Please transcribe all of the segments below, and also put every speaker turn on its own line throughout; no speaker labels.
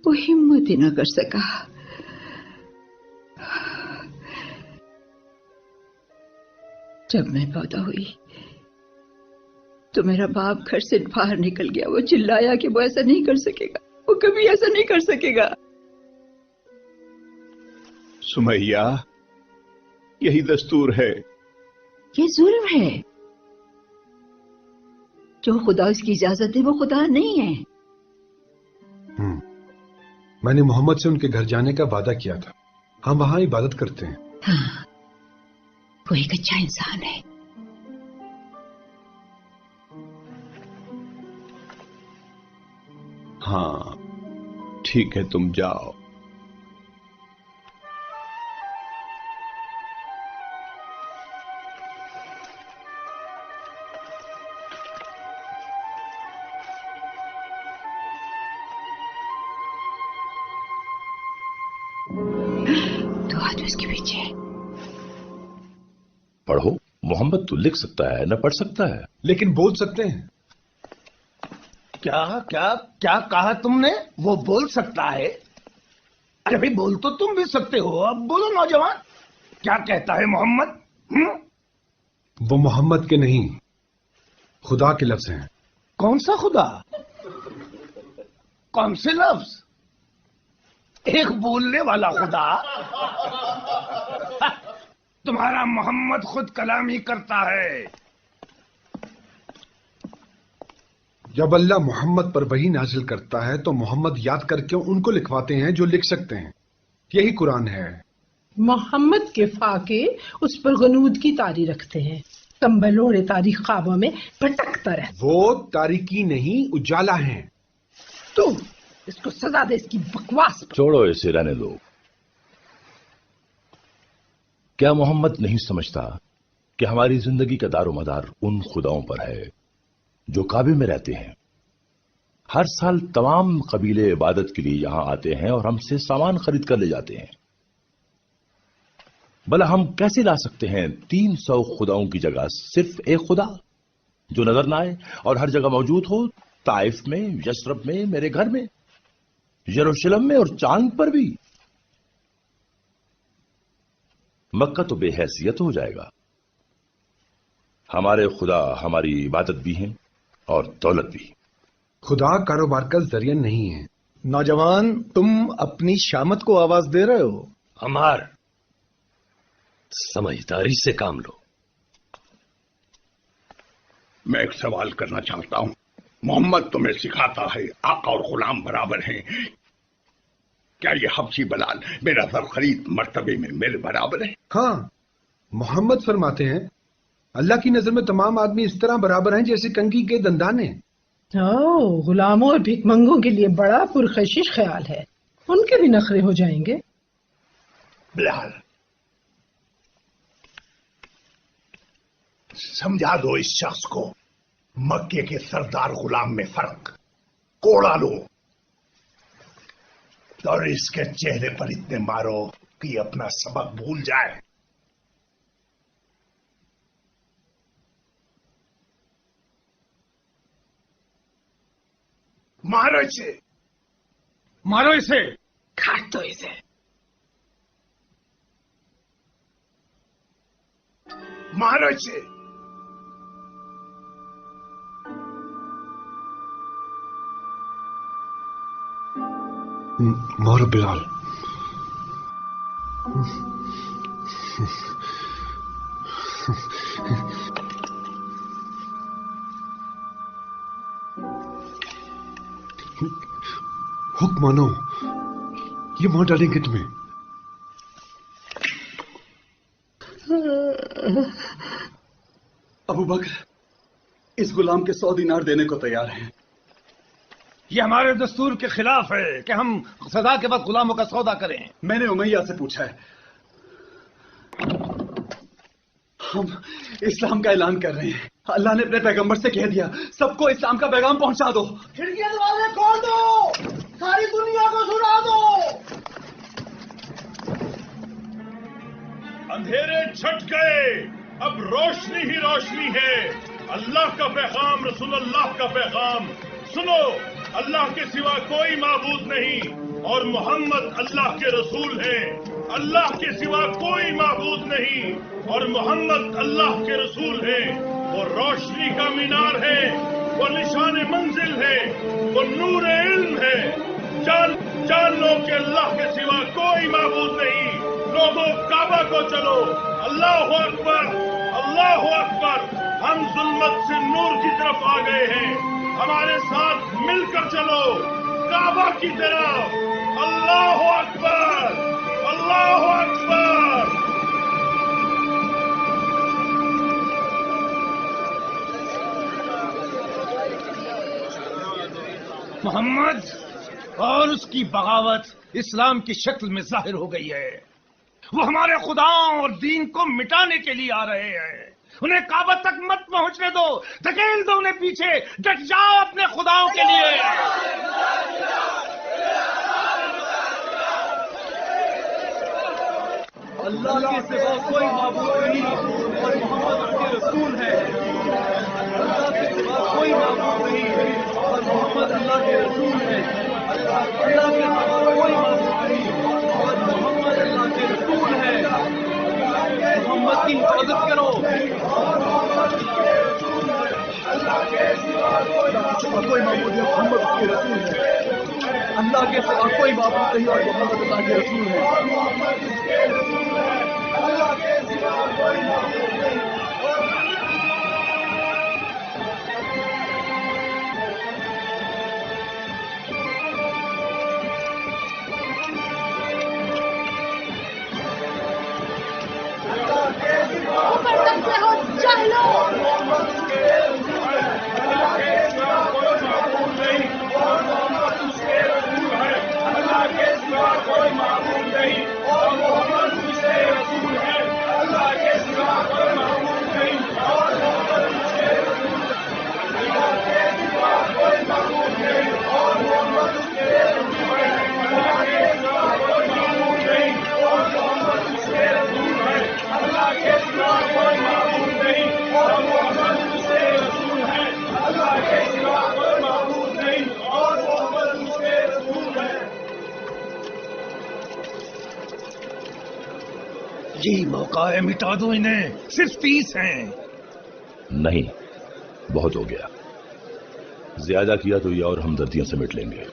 وہ ہمت ہی نہ کر سکا. جب میں پیدا ہوئی تو میرا باپ گھر سے باہر نکل گیا. وہ چلایا کہ وہ ایسا نہیں کر سکے گا، وہ کبھی ایسا نہیں کر سکے گا.
سمیہ، یہی دستور ہے.
یہ ظلم ہے. جو خدا اس کی اجازت دے وہ خدا نہیں ہے.
میں نے محمد سے ان کے گھر جانے کا وعدہ کیا تھا. ہم وہاں عبادت کرتے ہیں.
ہاں، وہ ایک اچھا انسان ہے.
ہاں ٹھیک ہے، تم جاؤ.
تو ہاتھ اس کے پیچھے.
پڑھو. محمد تو لکھ سکتا ہے نہ پڑھ سکتا ہے،
لیکن بول سکتے ہیں.
کیا کیا کیا کہا تم نے؟ وہ بول سکتا ہے؟ ارے بھائی بول تو تم بھی سکتے ہو. اب بولو نوجوان، کیا کہتا ہے محمد؟
وہ محمد کے نہیں، خدا کے لفظ ہیں.
کون سا خدا؟ کون سے لفظ؟ ایک بولنے والا خدا؟ تمہارا محمد خود کلامی کرتا ہے.
جب اللہ محمد پر وحی نازل کرتا ہے تو محمد یاد کر کے ان کو لکھواتے ہیں جو لکھ سکتے ہیں. یہی قرآن ہے.
محمد کے فاقے اس پر غنود کی تاری رکھتے ہیں. کمبل اوڑھے تاریخ خوابوں میں بھٹکتا رہتا.
وہ تاریکی نہیں، اجالا ہیں.
تو اس کو سزا دے اس کی بکواس پر.
چھوڑو اسے، رہنے دو. کیا محمد نہیں سمجھتا کہ ہماری زندگی کا دار و مدار ان خداؤں پر ہے جو کعبے میں رہتے ہیں؟ ہر سال تمام قبیلے عبادت کے لیے یہاں آتے ہیں اور ہم سے سامان خرید کر لے جاتے ہیں. بھلا ہم کیسے لا سکتے ہیں 300 خداؤں کی جگہ صرف ایک خدا جو نظر نہ آئے اور ہر جگہ موجود ہو؟ طائف میں، یثرب میں، میرے گھر میں، یروشلم میں اور چاند پر بھی. مکہ تو بے حیثیت ہو جائے گا. ہمارے خدا ہماری عبادت بھی ہیں اور دولت بھی.
خدا کاروبار کا ذریعہ نہیں ہے.
نوجوان، تم اپنی شامت کو آواز دے رہے ہو.
ہمار سمجھداری سے کام لو.
میں ایک سوال کرنا چاہتا ہوں. محمد تمہیں سکھاتا ہے آقا اور غلام برابر ہیں. کیا یہ حبشی بلال میرا زر خرید مرتبے میں میرے برابر ہے؟
ہاں، محمد فرماتے ہیں اللہ کی نظر میں تمام آدمی اس طرح برابر ہیں جیسے کنگھی کے دندان ہیں.
غلاموں اور بھیک منگوں کے لیے بڑا پرخشش خیال ہے. ان کے بھی نخرے ہو جائیں گے.
بلال، سمجھا دو اس شخص کو مکے کے سردار غلام میں فرق. کوڑا لو اور اس کے چہرے پر اتنے مارو کہ یہ اپنا سبق بھول جائے. مارو اسے،
مارو اسے.
کاٹ دو اسے.
مارو اسے.
مارو بلال. حکم مانو، یہ مار ڈالیں گے تمہیں.
ابو بکر اس غلام کے 100 دینار دینے کو تیار ہیں.
یہ ہمارے دستور کے خلاف ہے کہ ہم سزا کے وقت غلاموں کا سودا کریں.
میں نے امیہ سے پوچھا ہے. ہم اسلام کا اعلان کر رہے ہیں. اللہ نے اپنے پیغمبر سے کہہ دیا سب کو اسلام کا پیغام پہنچا دو.
کھڑکیاں دروازے کھول دو، ساری دنیا کو سنا دو.
اندھیرے چھٹ گئے، اب روشنی ہی روشنی ہے. اللہ کا پیغام، رسول اللہ کا پیغام سنو. अल्लाह के सिवा कोई माबूद नहीं और मोहम्मद अल्लाह के रसूल हैं। अल्लाह के सिवा कोई माबूद नहीं और मोहम्मद अल्लाह के रसूल हैं। वो रोशनी का मीनार है, वो निशान मंजिल है, वो नूर इल्म है। जान लो कि अल्लाह के सिवा कोई माबूद नहीं। लोगों काबा को चलो। अल्लाह अकबर, अल्लाह अकबर। हम जुल्मत से नूर की तरफ आ गए हैं। हमारे साथ मिलकर चलो काबा की तरफ। अल्लाह अकबर, अल्लाह अकबर।
मोहम्मद और उसकी बगावत इस्लाम की शक्ल में जाहिर हो गई है। वो हमारे खुदाओं और दीन को मिटाने के लिए आ रहे हैं। उन्हें काबा तक मत पहुंचने दो, धकेल दो उन्हें पीछे। डट जाओ अपने खुदाओं के लिए।
अल्लाह के सिवा कोई माबूद नहीं और मोहम्मद उसके रसूल है। अल्लाह के सिवा कोई माबूद नहीं और मोहम्मद अल्लाह के रसूल है। अल्लाह के सिवा कोई माबूद नहीं और मोहम्मद अल्लाह के रसूल है। मोहम्मद की हिफाजत करो। कोई माबूद नहीं, मोहम्मद उसके रसूल है। अल्लाह के सिवा कोई माबूद नहीं और मोहम्मद अल्लाह के रसूल है।
यही मौका है, मिटा दो इन्हें। सिर्फ 30 हैं।
नहीं, बहुत हो गया। ज्यादा किया तो ये और हमदर्दियों से मिट लेंगे।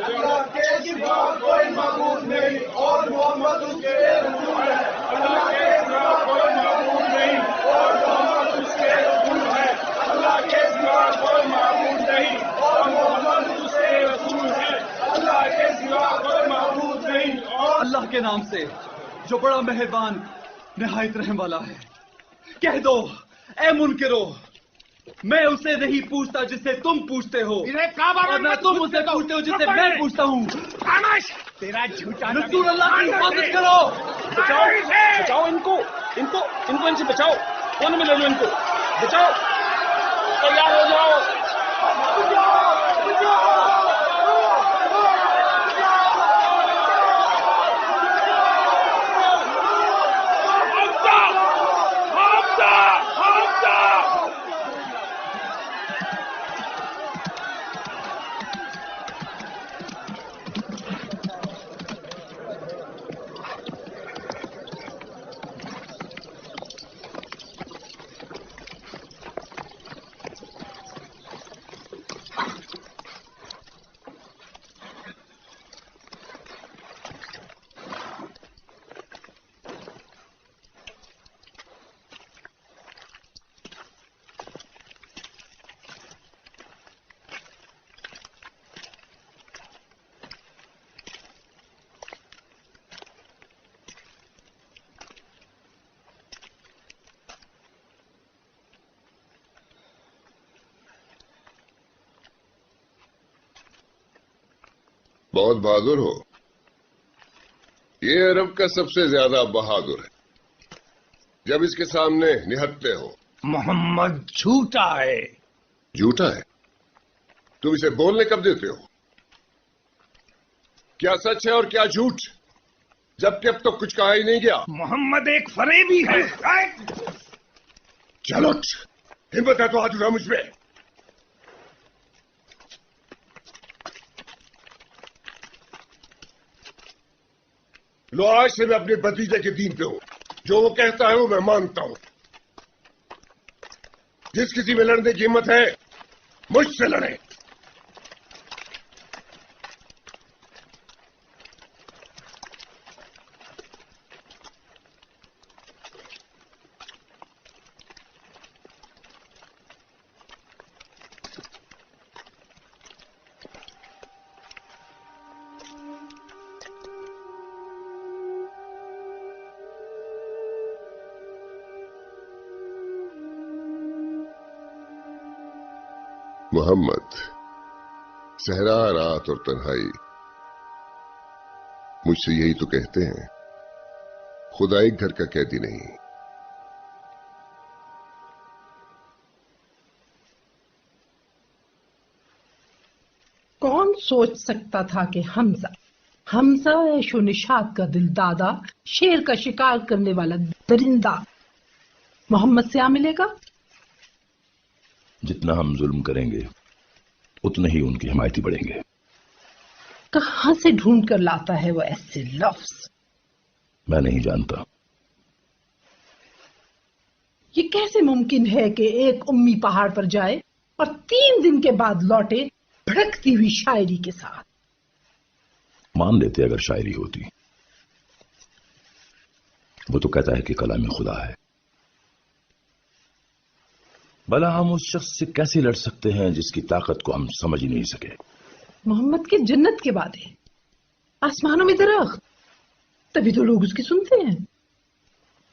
अल्लाह के सिवा कोई माबूद नहीं और मोहम्मद उसके रसूल है। अल्लाह के सिवा कोई माबूद नहीं और मोहम्मद उसके रसूल है। अल्लाह के सिवा कोई माबूद नहीं और मोहम्मद उसके रसूल है। अल्लाह के सिवा कोई माबूद नहीं। अल्लाह के नाम से जो बड़ा मेहरबान निहायत रहम वाला है, कह दो ए मुनकिरो, मैं उसे नहीं पूछता जिससे तुम पूछते हो और न तुम उसे पूछते हो जिससे मैं पूछता हूँ।
तेरा झूठा
रसूल अल्लाह की हिफाजत करो।
बचाओ इनको, इनसे बचाओ। कौन में ले लो इनको, बचाओ। तैयार हो जाओ।
बहुत बहादुर हो। ये अरब का सबसे ज्यादा बहादुर है। जब इसके सामने निहत्ते हो।
मोहम्मद झूठा है।
झूठा है? तुम इसे बोलने कब देते हो? क्या सच है और क्या झूठ? जबकि अब तो कुछ कहा ही नहीं गया।
मोहम्मद एक फरेबी है।
चलो, हिम्मत है तो हाथ उठा मुझ पे। लो आज से मैं अपने भतीजे के दीन पे हूं, जो वो कहता है वो मैं मानता हूं। जिस किसी में लड़ने की हिम्मत है मुझसे लड़े। मोहम्मद, सहरा, रात और तन्हाई, मुझसे यही तो कहते हैं। खुदा एक घर का कैदी नहीं।
कौन सोच सकता था कि हमजा ऐशो निशात का दिल दादा, शेर का शिकार करने वाला दरिंदा मोहम्मद से आ मिलेगा।
जितना हम जुल्म करेंगे उतने ही उनकी हिमायती बढ़ेंगे।
कहां से ढूंढ कर लाता है वो ऐसे लफ्ज?
मैं नहीं जानता।
ये कैसे मुमकिन है कि एक उम्मी पहाड़ पर जाए और 3 दिन के बाद लौटे भड़कती हुई शायरी के साथ?
मान लेते अगर शायरी होती। वो तो कहता है कि कलाम खुदा है। भला हम उस शख्स से कैसे लड़ सकते हैं जिसकी ताकत को हम समझ ही नहीं सके?
मोहम्मद की जन्नत के वादे, आसमानों में दरख्त, तभी तो लोग उसकी सुनते हैं।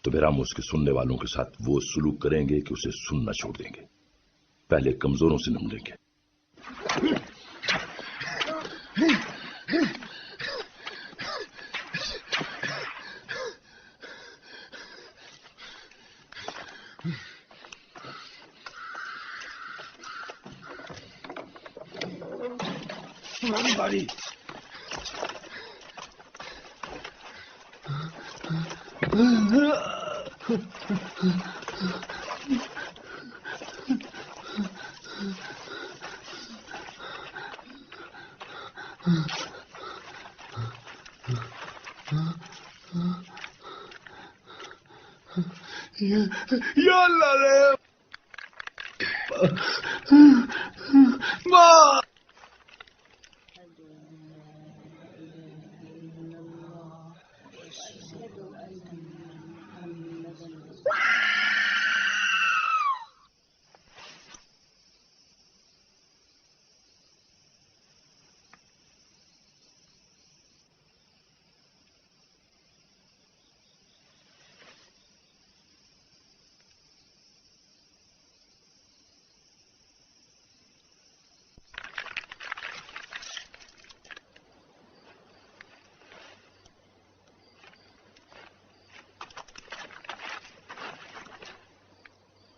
तो फिर हम उसके सुनने वालों के साथ वो सलूक करेंगे कि उसे सुनना छोड़ देंगे। पहले कमजोरों से निपटेंगे।
हमारी बारी।
या अल्लाह रे माँ।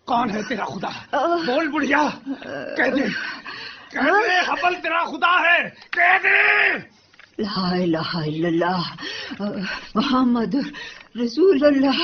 कौन है तेरा खुदा? बोल बुढ़िया, कह दे हबल तेरा खुदा है, कह दे।
ला इलाहा इल्लल्लाह मुहम्मद रसूलुल्लाह।